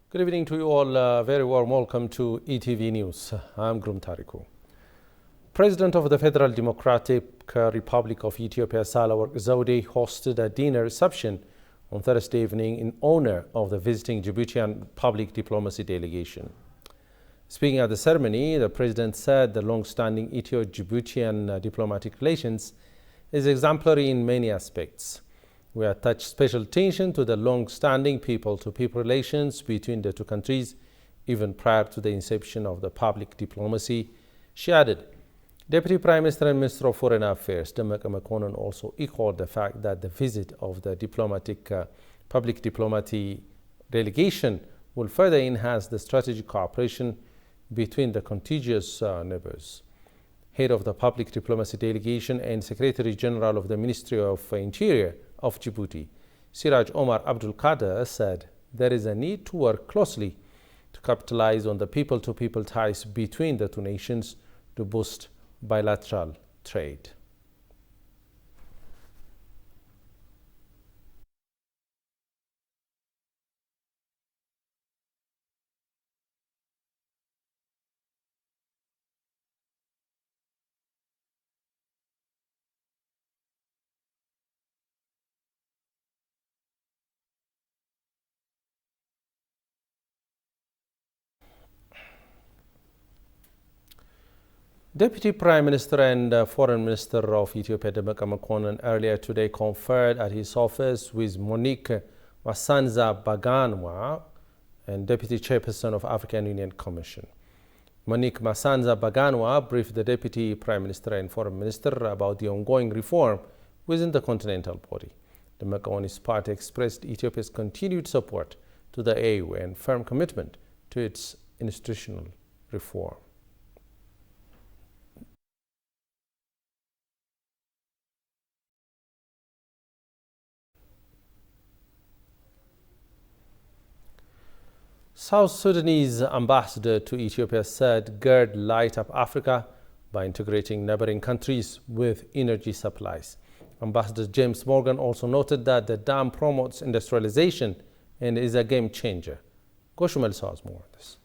Good evening to you all. Very warm welcome to ETV News. I'm Grum Tariku. President of the Federal Democratic Republic of Ethiopia, Sahle-Work Zewde, hosted a dinner reception on Thursday evening in honor of the visiting Djiboutian public diplomacy delegation. Speaking at the ceremony, the president said the long-standing Ethio-Djiboutian diplomatic relations is exemplary in many aspects. We attach special attention to the long-standing people-to-people relations between the two countries, even prior to the inception of the public diplomacy, she added. Deputy Prime Minister and Minister of Foreign Affairs, Demeke Mekonnen, also echoed the fact that the visit of the public diplomacy delegation will further enhance the strategic cooperation between the contiguous neighbors. Head of the public diplomacy delegation and Secretary General of the Ministry of Interior of Djibouti, Siraj Omar Abdul Kader, said there is a need to work closely to capitalize on the people-to-people ties between the two nations to boost bilateral trade. Deputy Prime Minister and Foreign Minister of Ethiopia, Demeke Mekonnen, earlier today conferred at his office with Monique Massanza Baganwa, and Deputy Chairperson of African Union Commission. Monique Massanza Baganwa briefed the Deputy Prime Minister and Foreign Minister about the ongoing reform within the continental body. Demeke, on his part, expressed Ethiopia's continued support to the AU and firm commitment to its institutional reform. South Sudanese ambassador to Ethiopia said GERD light up Africa by integrating neighboring countries with energy supplies. Ambassador James Morgan also noted that the dam promotes industrialization and is a game changer. Goshumel saws more on this.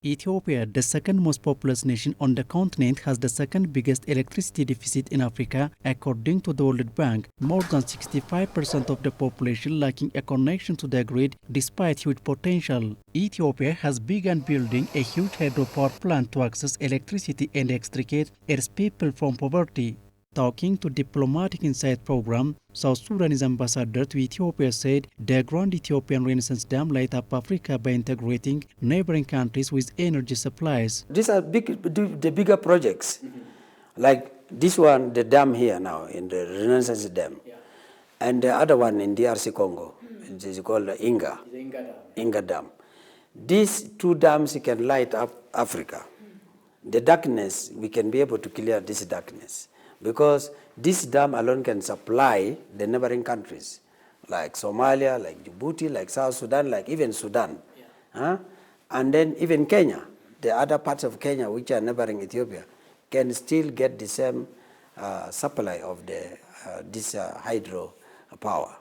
Ethiopia, the second most populous nation on the continent, has the second biggest electricity deficit in Africa, according to the World Bank. More than 65% of the population lacking a connection to the grid despite huge potential. Ethiopia has begun building a huge hydropower plant to access electricity and extricate its people from poverty. Talking to Diplomatic Insight program, South Sudanese ambassador to Ethiopia said the Grand Ethiopian Renaissance Dam light up Africa by integrating neighboring countries with energy supplies. These are the bigger projects, like this one, the dam here now in the Renaissance Dam, and the other one in DRC Congo, it is called the Inga Dam. These two dams can light up Africa. The darkness, we can be able to clear this darkness, because this dam alone can supply the neighboring countries, like Somalia, like Djibouti, like South Sudan, like even Sudan. And then even Kenya, the other parts of Kenya which are neighboring Ethiopia, can still get the same supply of this hydro power.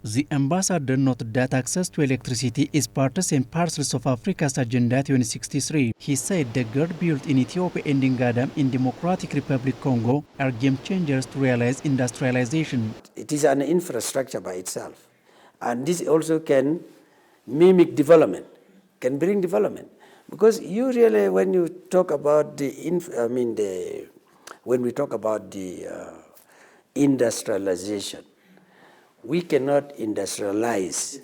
The ambassador noted that access to electricity is part and parcel of Africa's Agenda 2063. He said the GERD built in Ethiopia and Inga Dam in Democratic Republic Congo are game changers to realize industrialization. It is an infrastructure by itself, and this also can mimic development, can bring development. Because you really, when you talk about when we talk about the industrialization, we cannot industrialize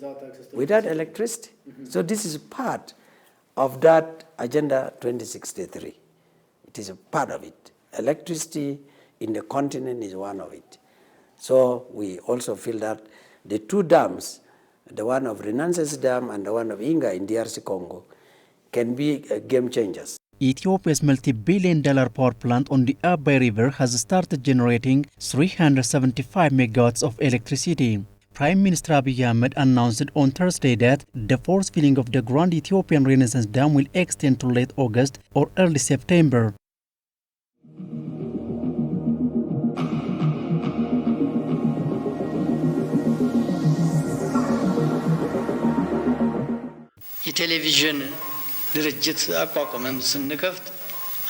without electricity. So this is part of that Agenda 2063. It is a part of it. Electricity in the continent is one of it. So we also feel that the two dams, the one of Renaissance Dam and the one of Inga in DRC Congo, can be game changers. Ethiopia's multi-billion-dollar power plant on the Abai River has started generating 375 megawatts of electricity. Prime Minister Abiy Ahmed announced on Thursday that the force filling of the Grand Ethiopian Renaissance Dam will extend to late August or early September. የቴሌቪዥን ድርጅት አቋቁመን ስንከፍት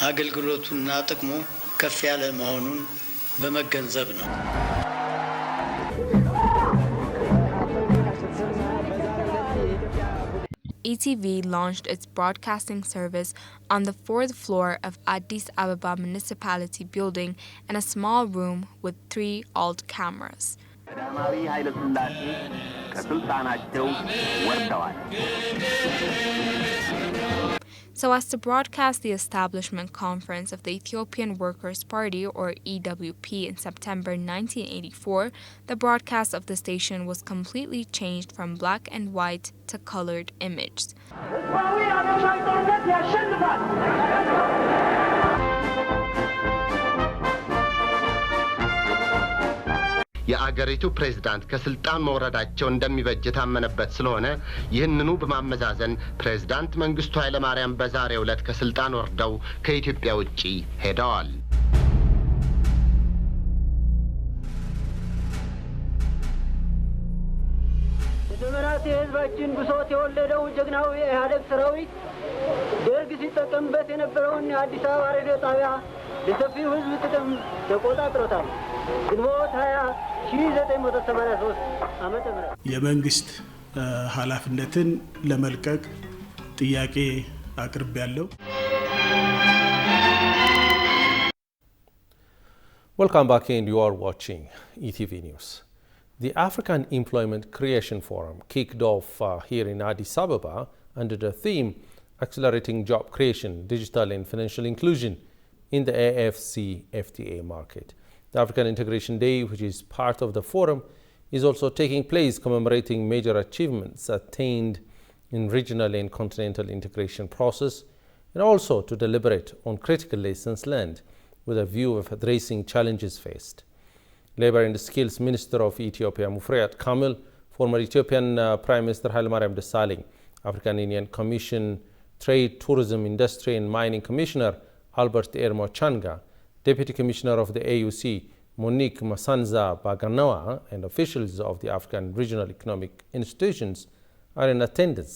አገልግሎቱና ጥቅሙ ከፍ ያለ መሆኑን በመገንዘብ ነው። ETV launched its broadcasting service on the 4th floor of Addis Ababa Municipality building in a small room with 3 alt cameras. So as to broadcast the establishment conference of the Ethiopian Workers' Party, or EWP, in September 1984, the broadcast of the station was completely changed from black and white to colored images. የአገሪቱ ፕሬዝዳንት ከስልጣን መውረዳቸው እንደሚበጅ ታመነበት ስለሆነ ይህንኑ በማመዛዘን ፕሬዝዳንት መንግስቱ ኃይለ ማርያም በዛሬው ዕለት ከስልጣን ወርደው ከኢትዮጵያ ውጪ ሄደዋል። የዘመናት የህዝባችን ብሶት የወለደው ጀግናው የኢህአዴግ ሰራዊት ደርግ ሲጠቀምበት የነበረውን የአዲስ አበባ ሬዲዮ ጣቢያ ለሰፊው ህዝብ ጥቅም ተቆጣጥሮታል። ግንቦት 20 1983 ዓመተ ምህረት የመንግስት ኃላፊነትን ለመልቀቅ ጥያቄ አቅርቤያለሁ። Welcome back, and you are watching ETV News. The African Employment Creation Forum kicked off here in Addis Ababa under the theme Accelerating Job Creation, Digital and Financial Inclusion in the AFCFTA market. The African Integration Day, which is part of the forum, is also taking place commemorating major achievements attained in regional and continental integration process, and also to deliberate on critical lessons learned with a view of addressing challenges faced. Labour and Skills Minister of Ethiopia, Mufriat Kamil, former Ethiopian Prime Minister Hailemariam Desalegn, African Union Commission Trade, Tourism, Industry and Mining Commissioner Albert Ermo Changa, Deputy Commissioner of the AUC, Monique Masanza Baganawa, and officials of the African Regional Economic Institutions are in attendance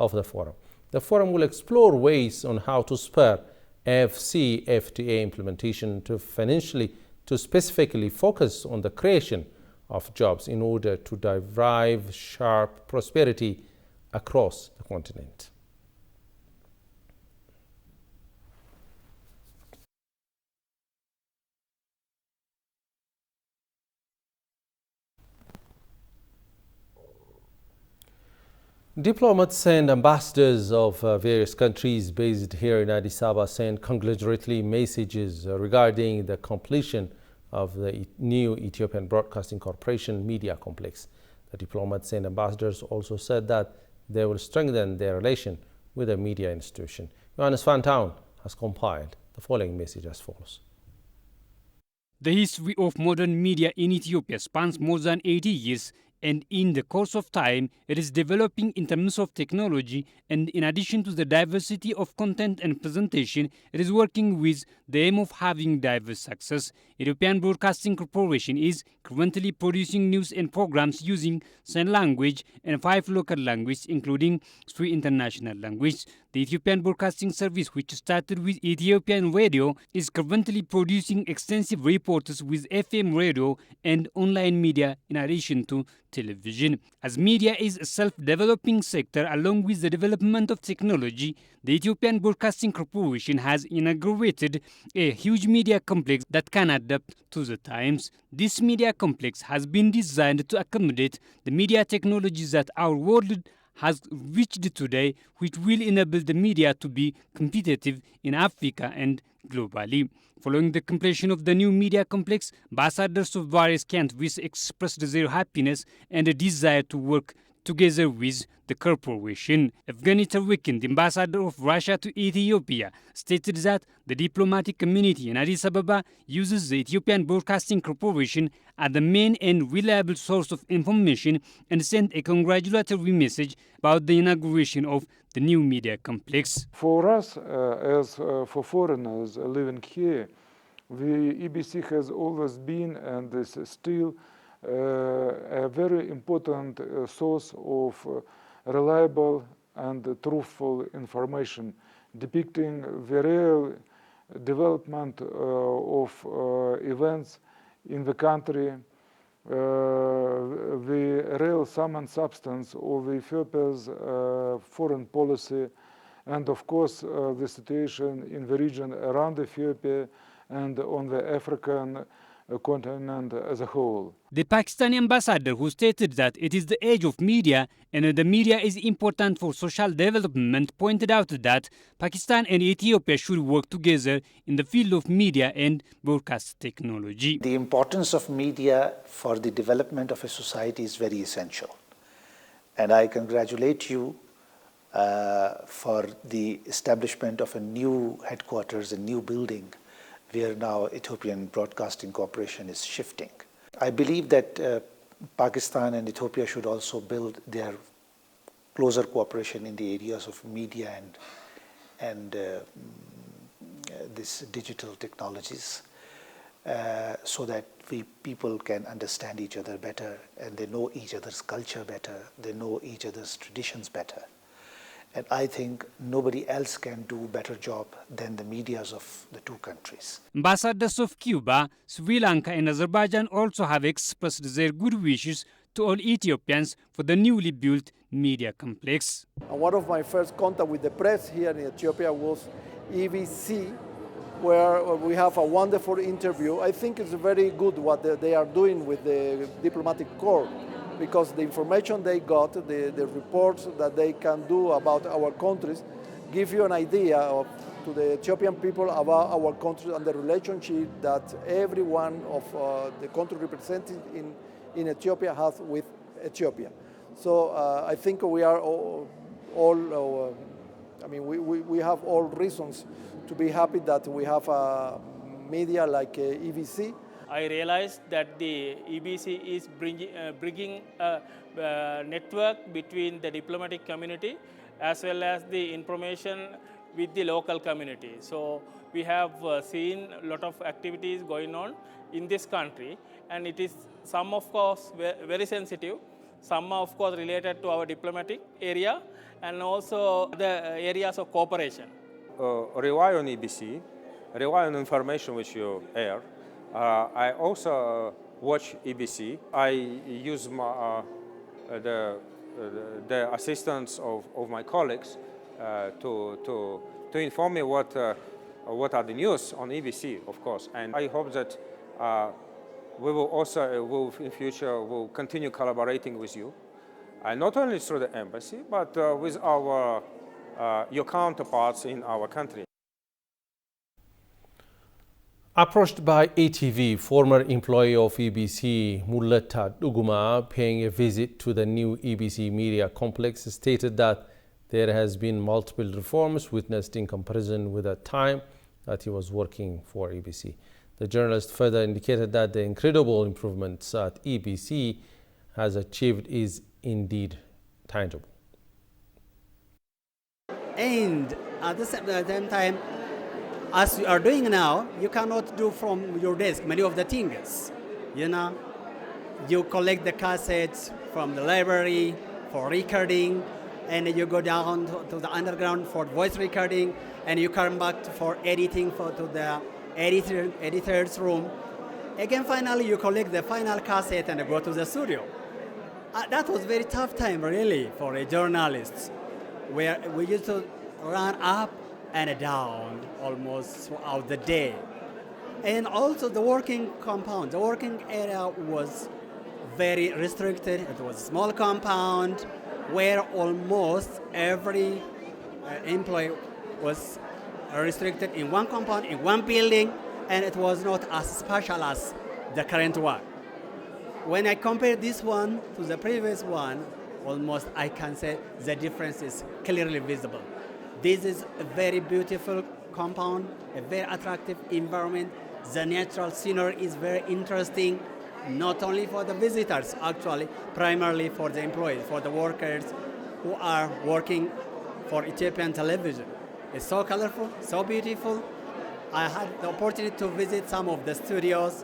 of the forum. The forum will explore ways on how to spur AFCFTA implementation to specifically focus on the creation of jobs in order to derive sharp prosperity across the continent. Diplomats and ambassadors of various countries based here in Addis Ababa sent congratulatory messages regarding the completion of the new Ethiopian Broadcasting Corporation media complex. The diplomats and ambassadors also said that they will strengthen their relation with the media institution. Johannes Van Town has compiled the following message as follows. The history of modern media in Ethiopia spans more than 80 years, and in the course of time, it is developing in terms of technology, and in addition to the diversity of content and presentation, it is working with the aim of having diverse success. Ethiopian Broadcasting Corporation is currently producing news and programs using sign language and 5 local languages, including 3 international languages. The Ethiopian Broadcasting Service, which started with Ethiopian Radio, is currently producing extensive reports with FM radio and online media in addition to television. As media is a self-developing sector along with the development of technology, the Ethiopian Broadcasting Corporation has inaugurated a huge media complex that can adapt to the times. This media complex has been designed to accommodate the media technologies that our world has reached today, which will enable the media to be competitive in Africa and globally. Following the completion of the new media complex, ambassadors of various countries expressed their happiness and a desire to work together with the corporation. Evgeny Terwikin, the ambassador of Russia to Ethiopia, stated that the diplomatic community in Addis Ababa uses the Ethiopian Broadcasting Corporation as the main and reliable source of information and sent a congratulatory message about the inauguration of the new media complex. For us, as for foreigners living here, the EBC has always been and is still a very important source of reliable and truthful information, depicting the real development of events in the country, the real sum and substance of Ethiopia's foreign policy, and of course the situation in the region around Ethiopia and on the African continent as a whole. The Pakistani ambassador, who stated that it is the age of media and the media is important for social development, pointed out that Pakistan and Ethiopia should work together in the field of media and broadcast technology. The importance of media for the development of a society is very essential. And I congratulate you for the establishment of a new headquarters, a new building, where now Ethiopian Broadcasting Corporation is shifting. I believe that Pakistan and Ethiopia should also build their closer cooperation in the areas of media and this digital technologies, so that people can understand each other better, and they know each other's culture better, they know each other's traditions better. And I think nobody else can do a better job than the medias of the two countries. Ambassadors of Cuba, Sri Lanka and Azerbaijan also have expressed their good wishes to all Ethiopians for the newly built media complex. One of my first contact with the press here in Ethiopia was EBC, where we have a wonderful interview. I think it's very good what they are doing with the diplomatic corps, because the information they got, the reports that they can do about our countries, give you an idea to the Ethiopian people about our country and the relationship that every one of the country represented in Ethiopia has with Ethiopia. So I think we are we have all reasons to be happy that we have a media like EBC. I realized that the EBC is bringing a network between the diplomatic community as well as the information with the local community. So we have seen a lot of activities going on in this country, and it is some of course very sensitive, some of course related to our diplomatic area and also the areas of cooperation. Rely on EBC, rely on information which you air. I also watch EBC. I use the assistance of my colleagues to inform me what are the news on EBC, of course. And I hope that we will also, in future, will continue collaborating with you, not only through the embassy, but with your counterparts in our country. Approached by ATV, former employee of EBC, Mulata Duguma, paying a visit to the new EBC media complex, stated that there has been multiple reforms witnessed in comparison with the time that he was working for EBC. The journalist further indicated that the incredible improvements that EBC has achieved is indeed tangible. And at the same time, as you are doing now, you cannot do from your desk many of the things. You know, you collect the cassettes from the library for recording, and you go down to the underground for voice recording, and you come back for editing to the editor's room. Again, finally, you collect the final cassette and go to the studio. That was very tough time, really, for a journalist, where we used to run up and down almost throughout the day. And also the working compound, the working area was very restricted. It was a small compound where almost every employee was restricted in one compound, in one building, and it was not as special as the current one. When I compare this one to the previous one, almost I can say the difference is clearly visible. This is a very beautiful compound, a very attractive environment. The natural scenery is very interesting, not only for the visitors, actually, primarily for the employees, for the workers who are working for Ethiopian television. It's so colorful, so beautiful. I had the opportunity to visit some of the studios,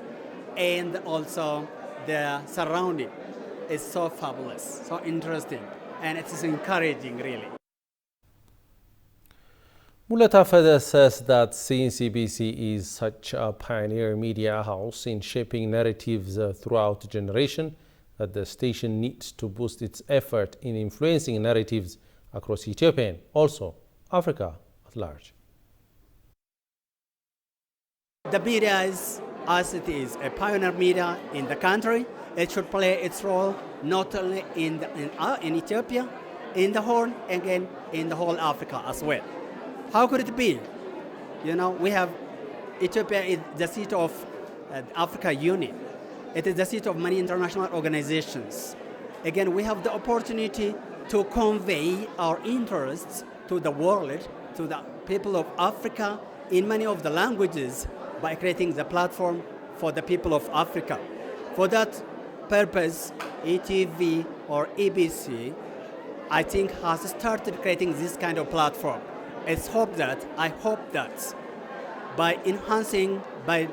and also the surrounding is so fabulous, so interesting, and it is encouraging, really. Mulata further says that since EBC is such a pioneer media house in shaping narratives throughout a generation, that the station needs to boost its effort in influencing narratives across Ethiopia and also Africa at large. The media is, as it is a pioneer media in the country, it should play its role not only in Ethiopia, in the Horn, again in the whole Africa as well. How could it be? You know, we have Ethiopia is the seat of Africa Union. It is the seat of many international organizations. Again, we have the opportunity to convey our interests to the world, to the people of Africa in many of the languages by creating the platform for the people of Africa. For that purpose, ETV or EBC, I think, has started creating this kind of platform. I hope that by enhancing, by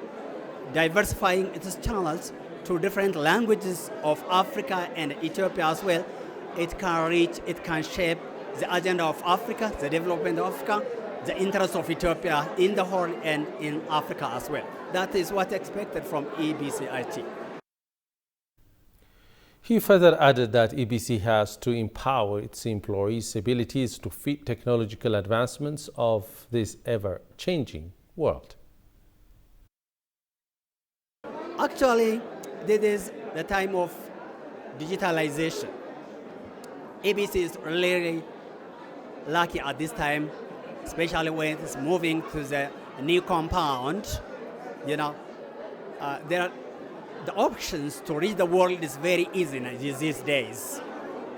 diversifying its channels to different languages of Africa and Ethiopia as well, it can shape the agenda of Africa, the development of Africa, the interests of Ethiopia in the Horn and in Africa as well. That is what expected from EBC-IT. He further added that EBC has to empower its employees' abilities to fit technological advancements of this ever-changing world. Actually, this is the time of digitalization. EBC is really lucky at this time, especially when it's moving to the new compound. You know, the options to reach the world is very easy these days.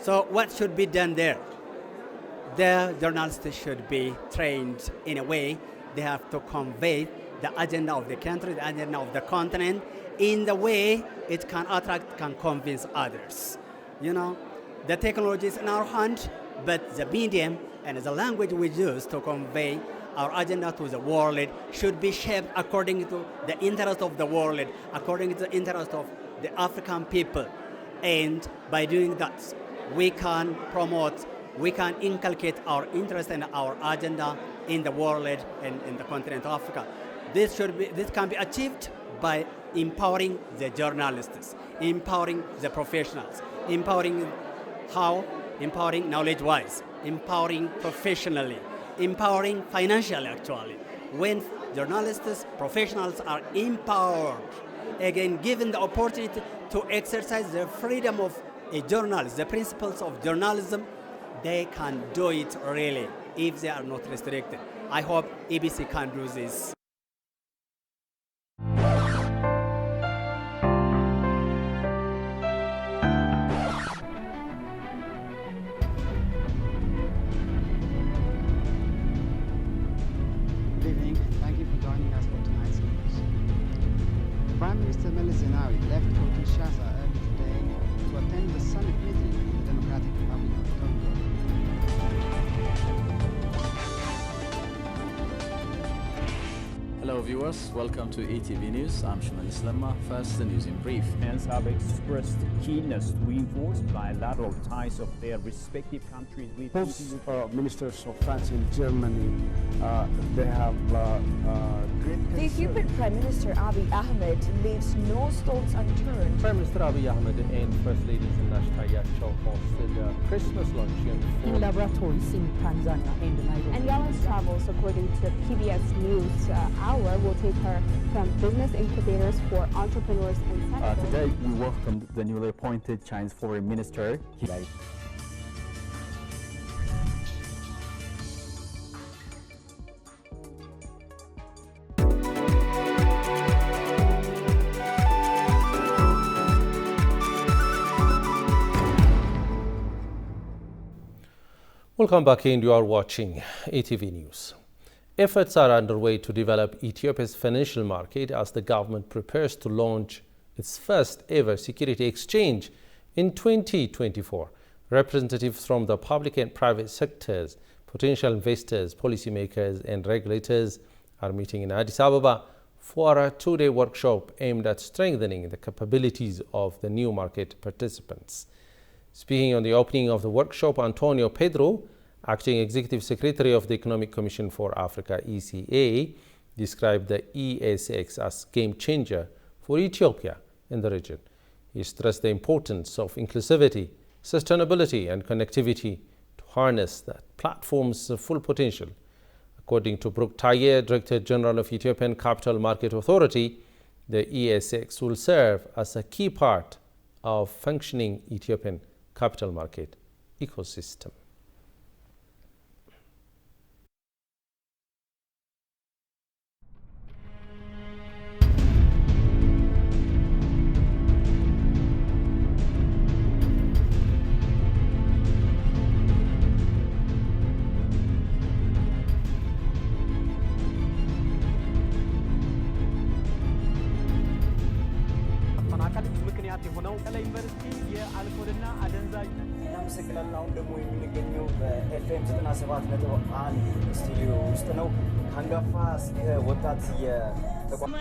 So what should be done there? The journalists should be trained in a way they have to convey the agenda of the country, the agenda of the continent, in the way it can attract, can convince others. You know, the technology is in our hand, but the medium and the language we use to convey our agenda to the world should be shaped according to the interest of the world, according to the interest of the African people. And by doing that, we can promote, we can inculcate our interest and our agenda in the world and in the continent of Africa. This can be achieved by empowering the journalists, empowering the professionals, empowering how? Empowering knowledge-wise, empowering professionally, empowering financially actually. When journalists, professionals are empowered, again given the opportunity to exercise the freedom of a journalist, the principles of journalism, they can do it really if they are not restricted. I hope EBC can do this. Prime Minister Meles Zenawi left for Kinshasa early today to attend the summit meeting in the Democratic Republic of Congo. Hello viewers, welcome to ETV News. I'm Shuman Islamma. First, the news in brief. Hands have expressed keenness to reinforce bilateral ties of their respective countries with both ministers of France and Germany. They have great concern. The Ethiopian Prime Minister Abiy Ahmed leaves no stones unturned. Prime Minister Abiy Ahmed and First Lady Zinash Tayacho hosted a Christmas luncheon in laboratories in Tanzania and Nairobi. And Yalen's travels, according to the PBS News Hour, will take her from business incubators for entrepreneurs and sectors. Today, we welcomed the newly appointed Chinese Foreign Minister. Welcome back, and you are watching ETV News. Efforts are underway to develop Ethiopia's financial market as the government prepares to launch its first ever security exchange in 2024. Representatives from the public and private sectors, potential investors, policymakers and regulators are meeting in Addis Ababa for a two-day workshop aimed at strengthening the capabilities of the new market participants. Speaking on the opening of the workshop, Antonio Pedro, Acting Executive Secretary of the Economic Commission for Africa, ECA, described the ESX as game changer for Ethiopia in the region. He stressed the importance of inclusivity, sustainability and connectivity to harness that platform's full potential. According to Brooke Taye, Director General of Ethiopian Capital Market Authority, the ESX will serve as a key part of functioning Ethiopian capital market ecosystem. የሆነው ዩኒቨርሲቲ የአልኮልና አደንዛዥ እናመሰግናለን። አሁን ደግሞ የምንገኘው በኤፍኤም 97.1 ስቱዲዮ ውስጥ ነው። ከአንጋፋ እስከ ወጣት የተቋም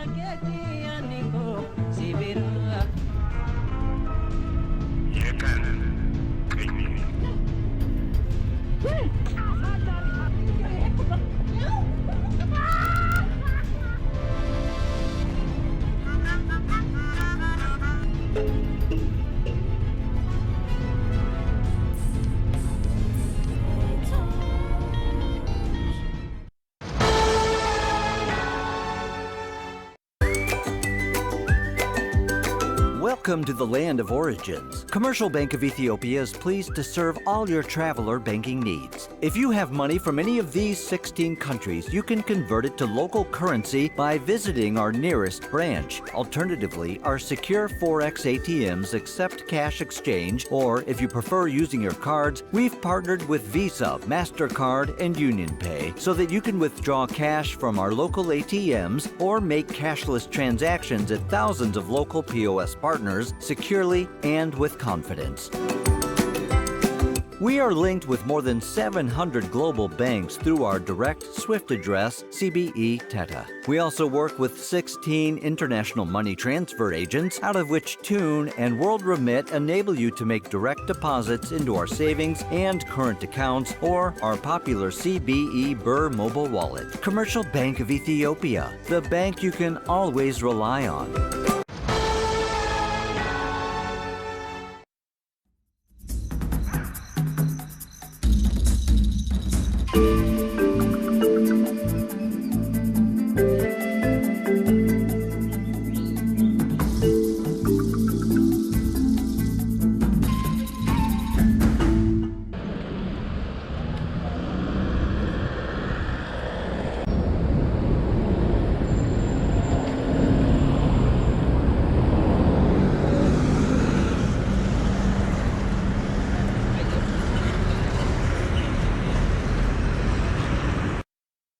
Welcome to the land of origins. Commercial Bank of Ethiopia is pleased to serve all your traveler banking needs. If you have money from any of these 16 countries, you can convert it to local currency by visiting our nearest branch. Alternatively, our secure Forex ATMs accept cash exchange, or if you prefer using your cards, we've partnered with Visa, MasterCard, and UnionPay so that you can withdraw cash from our local ATMs or make cashless transactions at thousands of local POS partners securely and with confidence. We are linked with more than 700 global banks through our direct SWIFT address, CBE Teta. We also work with 16 international money transfer agents, out of which Tune and World Remit enable you to make direct deposits into our savings and current accounts or our popular CBE Burr mobile wallet. Commercial Bank of Ethiopia, the bank you can always rely on.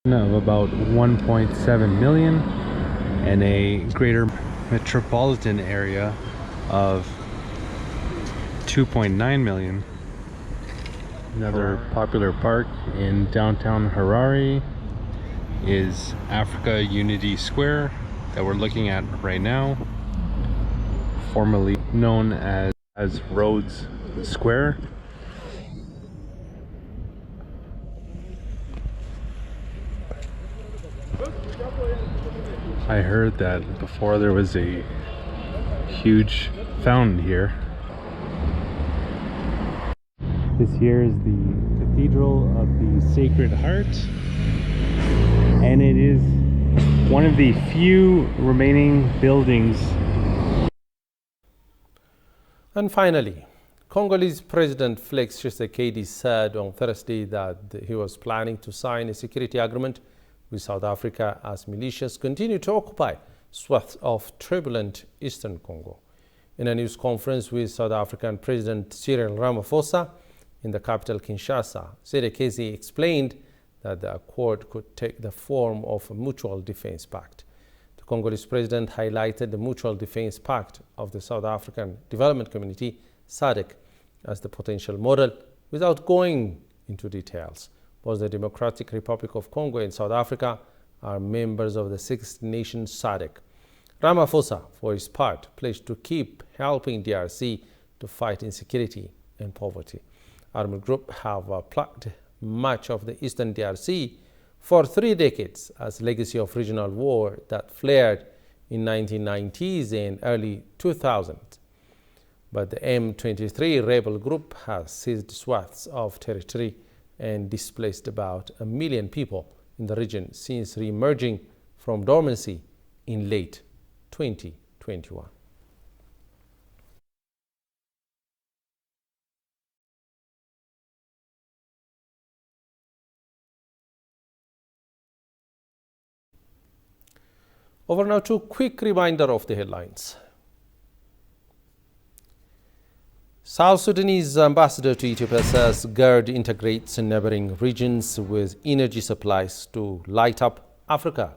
Of about 1.7 million and a greater metropolitan area of 2.9 million. Another popular park in downtown Harare is Africa Unity Square that we're looking at right now, formerly known as Rhodes Square. I heard that before there was a huge fountain here. This here is the Cathedral of the Sacred Heart, and it is one of the few remaining buildings. And finally, Congolese President Felix Tshisekedi said on Thursday that he was planning to sign a security agreement with South Africa as militias continue to occupy swaths of turbulent eastern Congo. In a news conference with South African President Cyril Ramaphosa in the capital Kinshasa, Tshisekedi explained that the accord could take the form of a mutual defense pact. The Congolese president highlighted the mutual defense pact of the South African Development Community, SADC, as the potential model without going into details. Both the Democratic Republic of Congo and South Africa are members of the Six Nations SADC. Ramaphosa, for his part, pledged to keep helping DRC to fight insecurity and poverty. Armed groups have plucked much of the eastern DRC for 3 decades as legacy of regional war that flared in 1990s and early 2000s. But the M23 rebel group has seized swaths of territory and displaced about 1 million people in the region since re-emerging from dormancy in late 2021. Over now to a quick reminder of the headlines. South Sudanese ambassador to Ethiopia says GERD integrates neighboring regions with energy supplies to light up Africa.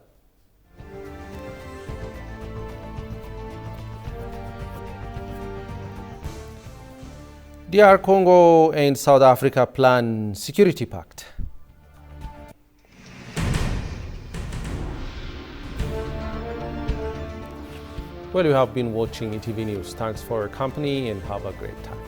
DR Congo and South Africa plan security pact. Well, you have been watching ETV News. Thanks for your company and have a great time.